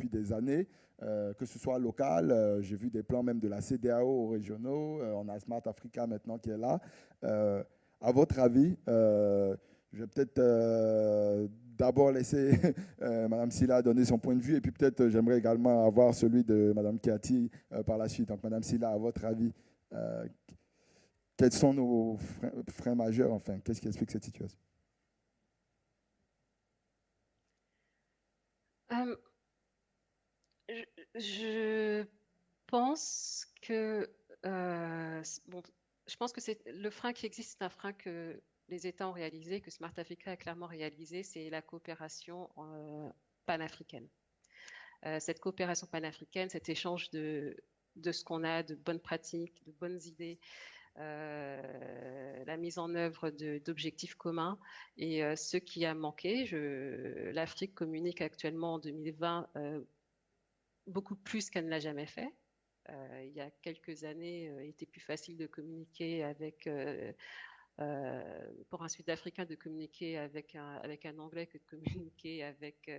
des années, que ce soit local, j'ai vu des plans même de la CEDEAO régionaux, on a Smart Africa maintenant qui est là. À votre avis, je vais peut-être d'abord laisser Mme Sylla donner son point de vue et puis peut-être j'aimerais également avoir celui de Mme Kiati par la suite. Donc Mme Sylla, à votre avis, quels sont nos freins majeurs, enfin, qu'est-ce qui explique cette situation? Je pense que je pense que c'est le frein qui existe, c'est un frein que les États ont réalisé, que Smart Africa a clairement réalisé, c'est la coopération panafricaine. Cette coopération panafricaine, cet échange de ce qu'on a, de bonnes pratiques, de bonnes idées, la mise en œuvre d'objectifs communs. Et ce qui a manqué, l'Afrique communique actuellement en 2020 beaucoup plus qu'elle ne l'a jamais fait. Il y a quelques années, il était plus facile de communiquer avec pour un Sud-Africain de communiquer avec un Anglais que de communiquer avec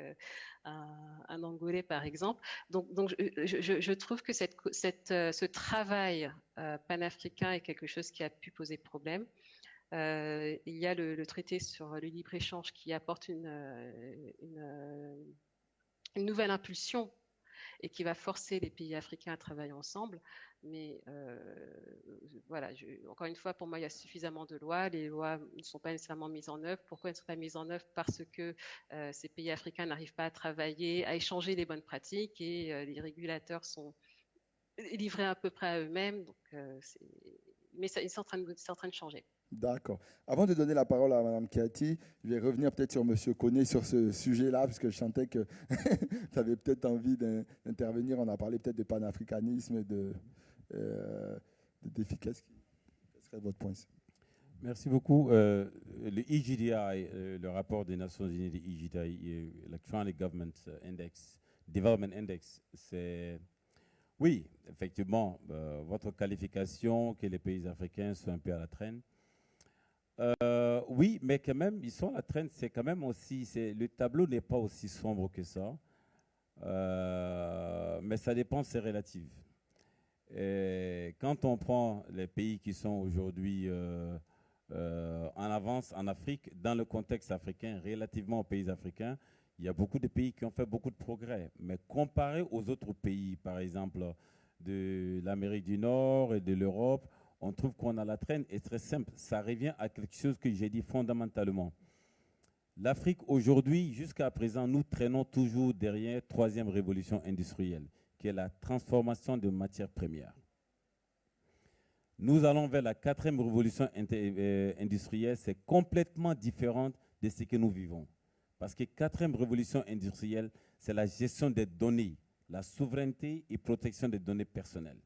un Angolais, par exemple. Donc je trouve que ce travail panafricain est quelque chose qui a pu poser problème. Il y a le traité sur le libre-échange qui apporte une nouvelle impulsion et qui va forcer les pays africains à travailler ensemble. Mais voilà, encore une fois, pour moi, il y a suffisamment de lois. Les lois ne sont pas nécessairement mises en œuvre. Pourquoi elles ne sont pas mises en œuvre? Parce que ces pays africains n'arrivent pas à travailler, à échanger les bonnes pratiques, et les régulateurs sont livrés à peu près à eux-mêmes. Mais c'est en train de changer. D'accord. Avant de donner la parole à Mme Kiati, je vais revenir peut-être sur M. Koné sur ce sujet-là, parce que je sentais que tu avais peut-être envie d'intervenir. On a parlé peut-être de panafricanisme et d'efficacité. Quel serait votre point? Merci beaucoup. Le EGDI, le rapport des Nations Unies de EGDI, Electronic Government Index, Development Index, c'est... Oui, effectivement, votre qualification que les pays africains sont un peu à la traîne. Oui, mais quand même, ils sont à la traîne. C'est quand même aussi, le tableau n'est pas aussi sombre que ça. Mais ça dépend, c'est relatif. Et quand on prend les pays qui sont aujourd'hui en avance en Afrique, dans le contexte africain, relativement aux pays africains, il y a beaucoup de pays qui ont fait beaucoup de progrès. Mais comparé aux autres pays, par exemple, de l'Amérique du Nord et de l'Europe, on trouve qu'on a la traîne. Et très simple, ça revient à quelque chose que j'ai dit fondamentalement. L'Afrique, aujourd'hui, jusqu'à présent, nous traînons toujours derrière la troisième révolution industrielle, qui est la transformation de matières premières. Nous allons vers la quatrième révolution industrielle. C'est complètement différent de ce que nous vivons. Parce que la quatrième révolution industrielle, c'est la gestion des données, la souveraineté et protection des données personnelles.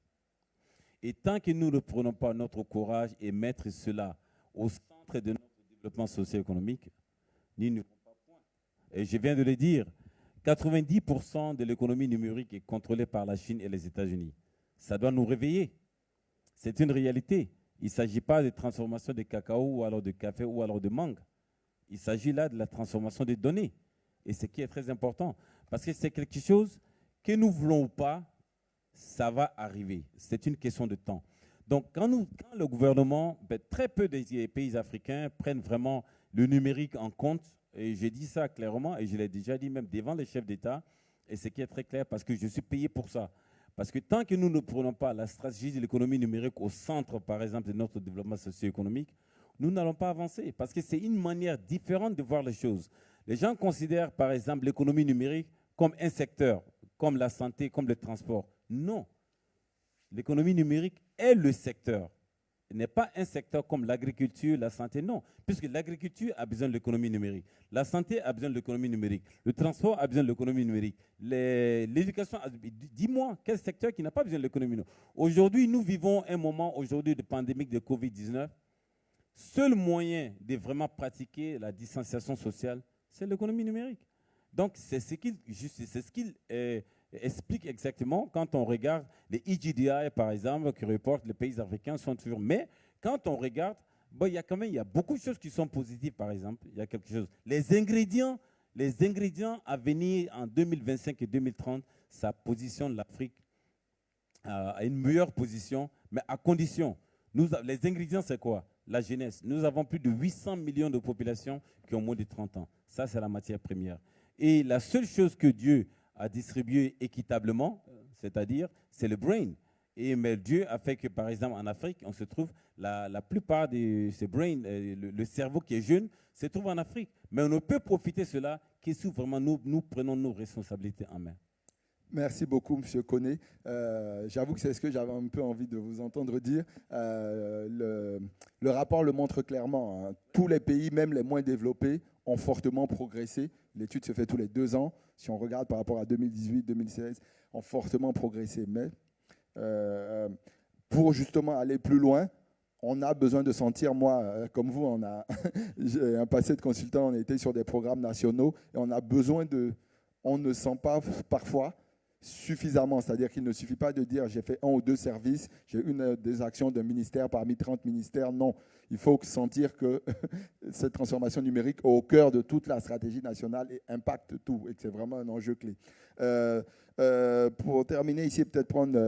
Et tant que nous ne prenons pas notre courage et mettre cela au centre de notre développement socio-économique, nous ne pouvons pas point. Et je viens de le dire, 90% de l'économie numérique est contrôlée par la Chine et les États-Unis. Ça doit nous réveiller. C'est une réalité. Il ne s'agit pas de transformation de cacao ou alors de café ou alors de mangue. Il s'agit là de la transformation des données. Et ce qui est très important, parce que c'est quelque chose que nous ne voulons ou pas, ça va arriver. C'est une question de temps. Donc, quand le gouvernement, très peu des pays africains prennent vraiment le numérique en compte, et j'ai dit ça clairement, et je l'ai déjà dit même devant les chefs d'État, et ce qui est très clair, parce que je suis payé pour ça. Parce que tant que nous ne prenons pas la stratégie de l'économie numérique au centre, par exemple, de notre développement socio-économique, nous n'allons pas avancer, parce que c'est une manière différente de voir les choses. Les gens considèrent, par exemple, l'économie numérique comme un secteur, comme la santé, comme le transport. Non. L'économie numérique est le secteur. Il n'est pas un secteur comme l'agriculture, la santé, non. Puisque l'agriculture a besoin de l'économie numérique. La santé a besoin de l'économie numérique. Le transport a besoin de l'économie numérique. L'éducation, dis-moi, quel secteur qui n'a pas besoin de l'économie numérique? Aujourd'hui, nous vivons un moment aujourd'hui de pandémie de Covid-19. Seul moyen de vraiment pratiquer la distanciation sociale, c'est l'économie numérique. Donc, c'est ce qu'il explique exactement quand on regarde les EGDI, par exemple, qui reportent les pays africains sont toujours. Mais quand on regarde, bon, il y a beaucoup de choses qui sont positives, par exemple. Il y a quelque chose. Les ingrédients à venir en 2025 et 2030, ça positionne l'Afrique à une meilleure position, mais à condition. Les ingrédients, c'est quoi? La jeunesse. Nous avons plus de 800 millions de populations qui ont moins de 30 ans. Ça, c'est la matière première. Et la seule chose que Dieu a distribuée équitablement, c'est-à-dire, c'est le brain. Mais Dieu a fait que, par exemple, en Afrique, on se trouve, la plupart de ces brains, le cerveau qui est jeune, se trouve en Afrique. Mais on ne peut profiter de cela que si vraiment nous prenons nos responsabilités en main. Merci beaucoup, M. Koné. J'avoue que c'est ce que j'avais un peu envie de vous entendre dire. Le rapport le montre clairement. Hein. Tous les pays, même les moins développés, ont fortement progressé. L'étude se fait tous les 2 ans. Si on regarde par rapport à 2018-2016, ont fortement progressé. Mais pour justement aller plus loin, on a besoin de sentir, moi, comme vous, j'ai un passé de consultant, on a été sur des programmes nationaux et on a besoin on ne sent pas parfois suffisamment. C'est-à-dire qu'il ne suffit pas de dire j'ai fait 1 ou 2 services, j'ai une des actions d'un ministère parmi 30 ministères. Non, il faut sentir que cette transformation numérique est au cœur de toute la stratégie nationale et impacte tout et que c'est vraiment un enjeu clé. Pour terminer ici, peut-être prendre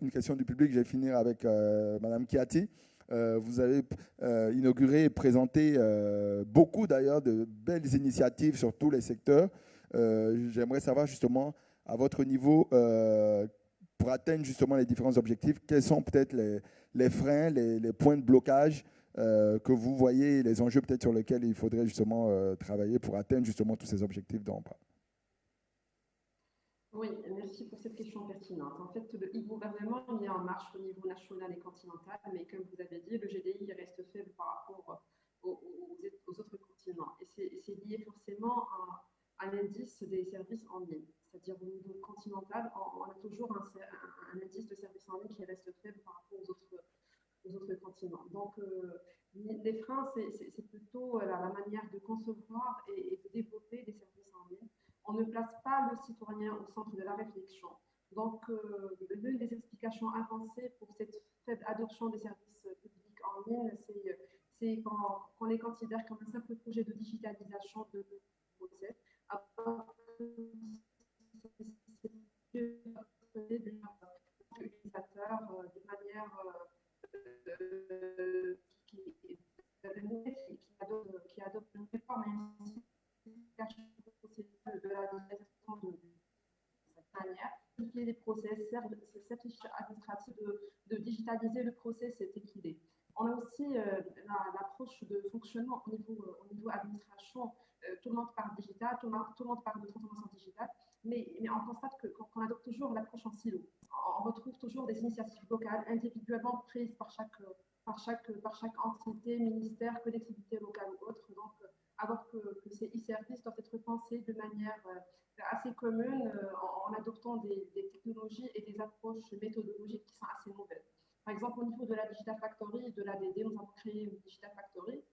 une question du public, je vais finir avec Madame Kiati. Vous avez inauguré et présenté beaucoup d'ailleurs de belles initiatives sur tous les secteurs. J'aimerais savoir justement à votre niveau, pour atteindre justement les différents objectifs, quels sont peut-être les freins, les points de blocage que vous voyez, les enjeux peut-être sur lesquels il faudrait justement travailler pour atteindre justement tous ces objectifs dont on parle. Oui, merci pour cette question pertinente. En fait, le e-gouvernement est en marche au niveau national et continental, mais comme vous avez dit, le GDI reste faible par rapport aux autres continents. Et c'est lié forcément à l'indice des services en ligne. C'est-à-dire au niveau continental, on a toujours un indice de services en ligne qui reste faible par rapport aux autres continents. Donc, les freins, c'est plutôt la manière de concevoir et de développer des services en ligne. On ne place pas le citoyen au centre de la réflexion. Donc, l'une des explications avancées pour cette faible adoption des services publics en ligne, c'est qu'on les considère comme un simple projet de digitalisation de process. Utilisateurs de manière qui adopte une réforme de la digitalisation de cette manière. Simplifier les process, cette administrative de digitaliser le process est équilibré. On a aussi l'approche de fonctionnement au niveau administration. Tout le monde parle digital, tout le monde parle de transformation digitale, mais on constate qu'on adopte toujours l'approche en silo. On retrouve toujours des initiatives locales individuellement prises par chaque entité, ministère, collectivité locale ou autre. Donc, alors que ces e-services doivent être pensés de manière assez commune en adoptant des technologies et des approches méthodologiques qui sont assez nouvelles. Par exemple, au niveau de la Digital Factory et de l'ADD, nous avons créé une Digital Factory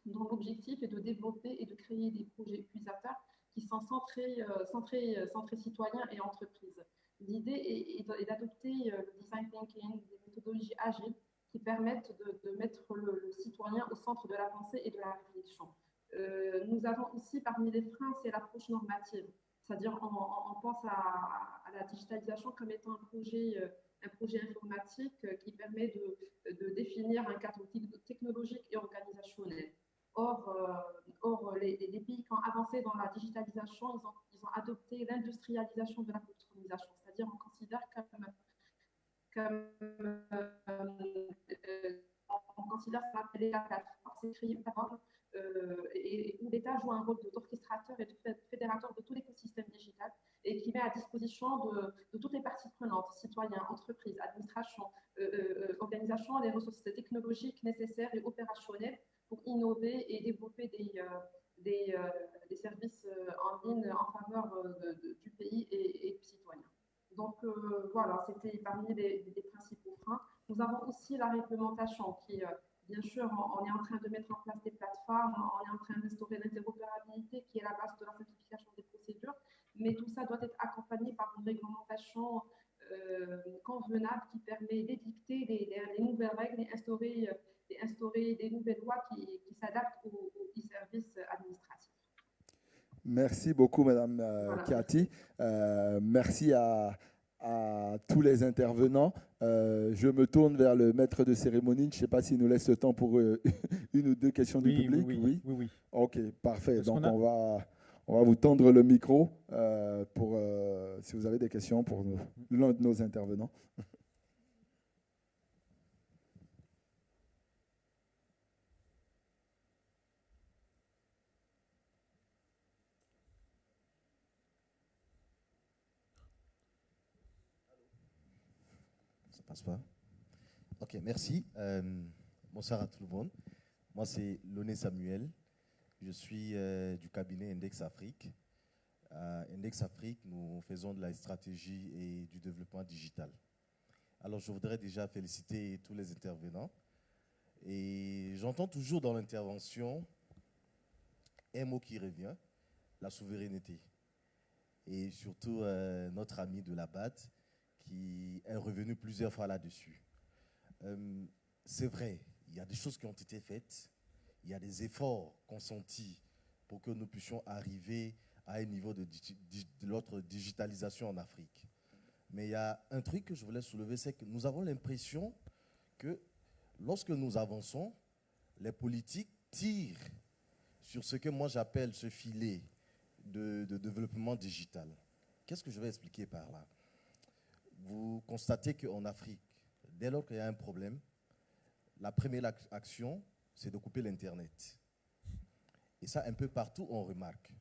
dont l'objectif est de développer et de créer des projets utilisateurs qui sont centrés citoyens et entreprises. L'idée est d'adopter le design thinking, des méthodologies agiles qui permettent de mettre le citoyen au centre de la pensée et de la réflexion. Nous avons aussi, parmi les freins, c'est l'approche normative. C'est-à-dire, on pense à la digitalisation comme étant un projet informatique qui permet de définir un cadre technologique et organisationnel. Or les pays qui ont avancé dans la digitalisation, ils ont adopté l'industrialisation de la customisation. C'est-à-dire, on considère on considère ce qu'on appelle la plateforme, c'est créer une plateforme où l'État joue un rôle d'orchestrateur et de fédérateur de tout l'écosystème digital et qui met à disposition de toutes les parties prenantes, citoyens, entreprises, administrations, organisations, les ressources technologiques nécessaires et opérationnelles pour innover et développer des services en ligne en faveur du pays et du citoyen. Donc voilà, c'était parmi les principaux freins. Nous avons aussi la réglementation qui, bien sûr, on est en train de mettre en place des plateformes, on est en train d'instaurer l'interopérabilité qui est la base de la simplification des procédures, mais tout ça doit être accompagné par une réglementation convenable qui permet d'édicter les nouvelles règles et instaurer des nouvelles lois qui s'adaptent aux e-services administratifs. Merci beaucoup, Madame Voilà. Kiati. Merci à tous les intervenants. Je me tourne vers le maître de cérémonie. Je ne sais pas s'il nous laisse le temps pour une ou deux questions du public. Oui. Ok, parfait. Parce donc on va vous tendre le micro pour si vous avez des questions pour l'un de nos intervenants. Ça passe pas. Ok, merci. Bonsoir à tout le monde. Moi, c'est Loné Samuel. Je suis du cabinet Index Afrique. Index Afrique, nous faisons de la stratégie et du développement digital. Alors, je voudrais déjà féliciter tous les intervenants. Et j'entends toujours dans l'intervention un mot qui revient, la souveraineté. et surtout notre ami de la BAD qui est revenu plusieurs fois là-dessus. C'est vrai, il y a des choses qui ont été faites, il y a des efforts consentis pour que nous puissions arriver à un niveau de notre digitalisation en Afrique. Mais il y a un truc que je voulais soulever, c'est que nous avons l'impression que lorsque nous avançons, les politiques tirent sur ce que moi j'appelle ce filet de développement digital. Qu'est-ce que je vais expliquer par là? Vous constatez qu'en Afrique, dès lors qu'il y a un problème, la première action, c'est de couper l'Internet. Et ça, un peu partout, on remarque.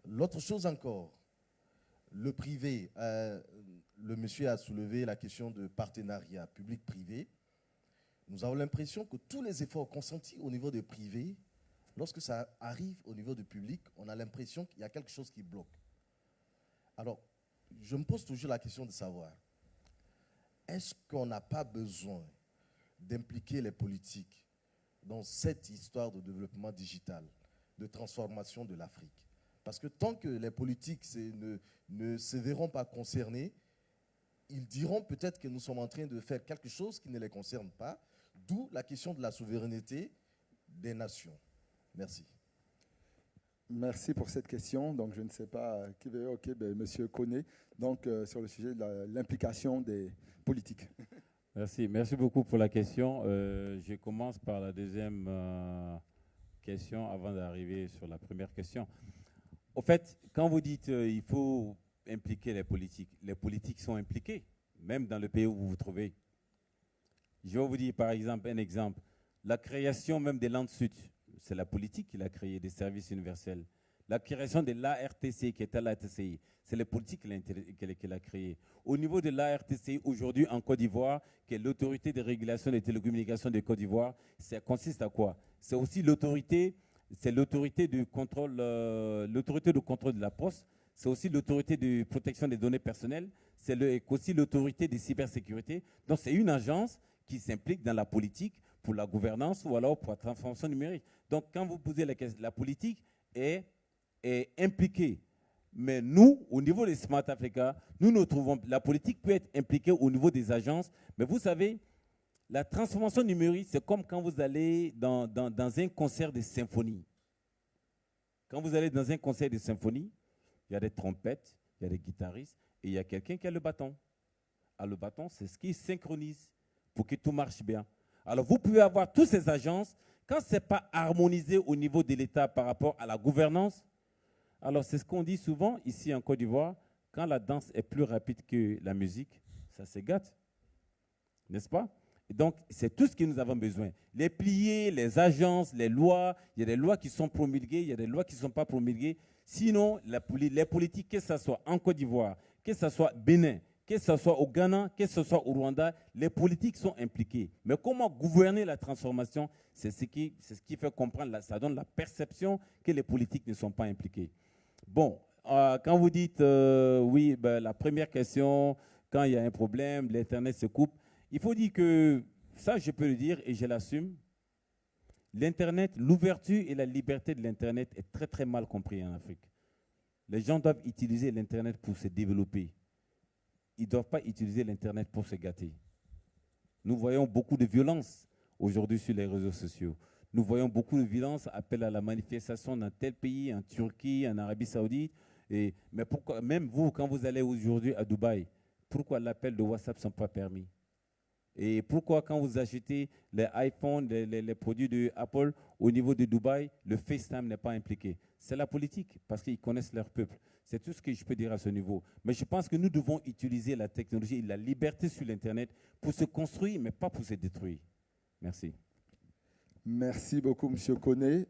L'autre chose encore, le privé, le monsieur a soulevé la question de partenariat public-privé. Nous avons l'impression que tous les efforts consentis au niveau du privé, lorsque ça arrive au niveau du public, on a l'impression qu'il y a quelque chose qui bloque. Alors, je me pose toujours la question de savoir, est-ce qu'on n'a pas besoin d'impliquer les politiques dans cette histoire de développement digital, de transformation de l'Afrique? Parce que tant que les politiques ne se verront pas concernés, ils diront peut-être que nous sommes en train de faire quelque chose qui ne les concerne pas, d'où la question de la souveraineté des nations. Merci. Merci pour cette question. Donc, je ne sais pas qui veut. OK, Monsieur Koné, donc, sur le sujet de l'implication des politiques. Merci beaucoup pour la question. Je commence par la deuxième question avant d'arriver sur la première question. Au fait, quand vous dites il faut impliquer les politiques sont impliqués, même dans le pays où vous vous trouvez. Je vais vous dire par exemple un exemple. La création même des Landes Sud, c'est la politique qui l'a créé, des services universels. La création de l'ARTC, qui était l'ARTCI, c'est la politique qui l'a créé. Au niveau de l'ARTCI, aujourd'hui en Côte d'Ivoire, qui est l'autorité de régulation des télécommunications de Côte d'Ivoire, ça consiste à quoi? C'est aussi l'autorité de contrôle de la poste, c'est aussi l'autorité de protection des données personnelles, c'est aussi l'autorité de cybersécurité. Donc c'est une agence qui s'implique dans la politique pour la gouvernance ou alors pour la transformation numérique. Donc quand vous posez la question, la politique est impliquée. Mais nous, au niveau des Smart Africa, nous trouvons, la politique peut être impliquée au niveau des agences, mais vous savez, la transformation numérique, c'est comme quand vous allez dans un concert de symphonie. Quand vous allez dans un concert de symphonie, il y a des trompettes, il y a des guitaristes, et il y a quelqu'un qui a le bâton. Alors, le bâton, c'est ce qui synchronise pour que tout marche bien. Alors, vous pouvez avoir toutes ces agences, quand ce n'est pas harmonisé au niveau de l'État par rapport à la gouvernance, alors c'est ce qu'on dit souvent ici en Côte d'Ivoire, quand la danse est plus rapide que la musique, ça se gâte. N'est-ce pas? Et donc, c'est tout ce que nous avons besoin. Les pliés, les agences, les lois, il y a des lois qui sont promulguées, il y a des lois qui ne sont pas promulguées. Sinon, les politiques, que ce soit en Côte d'Ivoire, que ce soit Bénin, que ce soit au Ghana, que ce soit au Rwanda, les politiques sont impliquées. Mais comment gouverner la transformation, c'est ce qui fait comprendre, ça donne la perception que les politiques ne sont pas impliquées. Bon, quand vous dites, oui, la première question, quand il y a un problème, l'Internet se coupe, il faut dire que, ça je peux le dire et je l'assume, l'Internet, l'ouverture et la liberté de l'Internet est très très mal compris en Afrique. Les gens doivent utiliser l'Internet pour se développer. Ils ne doivent pas utiliser l'Internet pour se gâter. Nous voyons beaucoup de violence aujourd'hui sur les réseaux sociaux. Nous voyons beaucoup de violence, appel à la manifestation dans tel pays, en Turquie, en Arabie Saoudite. Mais pourquoi, même vous, quand vous allez aujourd'hui à Dubaï, pourquoi l'appel de WhatsApp ne sont pas permis? Et pourquoi quand vous achetez les iPhones, les produits de Apple au niveau de Dubaï, le FaceTime n'est pas impliqué? C'est la politique, parce qu'ils connaissent leur peuple. C'est tout ce que je peux dire à ce niveau. Mais je pense que nous devons utiliser la technologie et la liberté sur l'Internet pour se construire, mais pas pour se détruire. Merci. Merci beaucoup, M. Koné.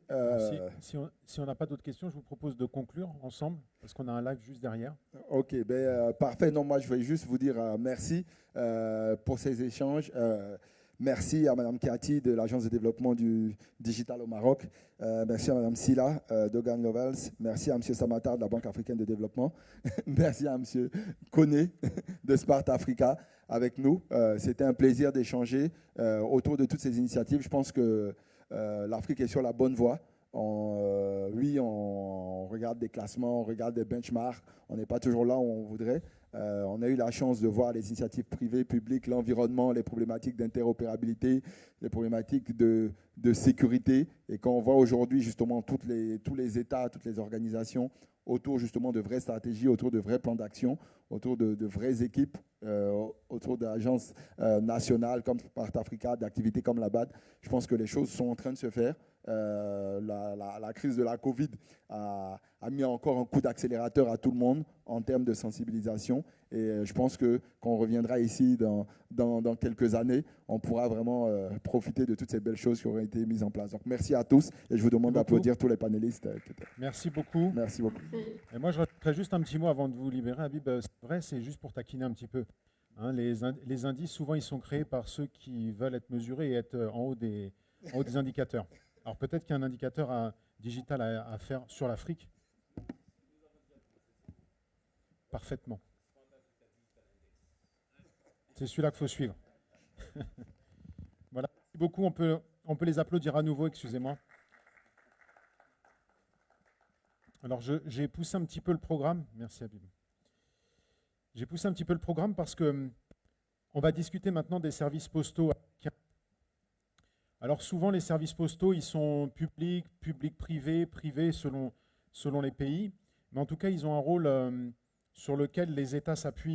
Si on n'a pas d'autres questions, je vous propose de conclure ensemble, parce qu'on a un live juste derrière. OK, parfait. Non, moi, je vais juste vous dire merci pour ces échanges. Merci à Mme Kiati de l'Agence de développement du digital au Maroc. Merci à Mme Silla d'Ogan Lovels. Merci à M. Samatar de la Banque africaine de développement. Merci à M. Koné de Smart Africa avec nous. C'était un plaisir d'échanger autour de toutes ces initiatives. Je pense que l'Afrique est sur la bonne voie. On regarde des classements, on regarde des benchmarks, on n'est pas toujours là où on voudrait. On a eu la chance de voir les initiatives privées, publiques, l'environnement, les problématiques d'interopérabilité, les problématiques de sécurité. Et quand on voit aujourd'hui justement tous les États, toutes les organisations autour justement de vraies stratégies, autour de vrais plans d'action, autour de vraies équipes, autour d'agences nationales comme Part Africa, d'activités comme la BAD, je pense que les choses sont en train de se faire. La crise de la Covid a mis encore un coup d'accélérateur à tout le monde en termes de sensibilisation. Et je pense que quand on reviendra ici dans quelques années, on pourra vraiment profiter de toutes ces belles choses qui auraient été mises en place. Donc merci à tous et je vous demande d'applaudir tous les panélistes. Merci beaucoup. Merci beaucoup. Et moi, je rajouterais juste un petit mot avant de vous libérer, Habib. C'est vrai, c'est juste pour taquiner un petit peu. Hein, les indices, souvent, ils sont créés par ceux qui veulent être mesurés et être en haut des indicateurs. Alors peut-être qu'il y a un indicateur digital à faire sur l'Afrique. Parfaitement. C'est celui-là qu'il faut suivre. Voilà. Merci beaucoup. On peut les applaudir à nouveau, excusez-moi. Alors j'ai poussé un petit peu le programme. Merci Habib. J'ai poussé un petit peu le programme parce que on va discuter maintenant des services postaux. Alors souvent, les services postaux, ils sont publics, privés selon les pays. Mais en tout cas, ils ont un rôle sur lequel les États s'appuient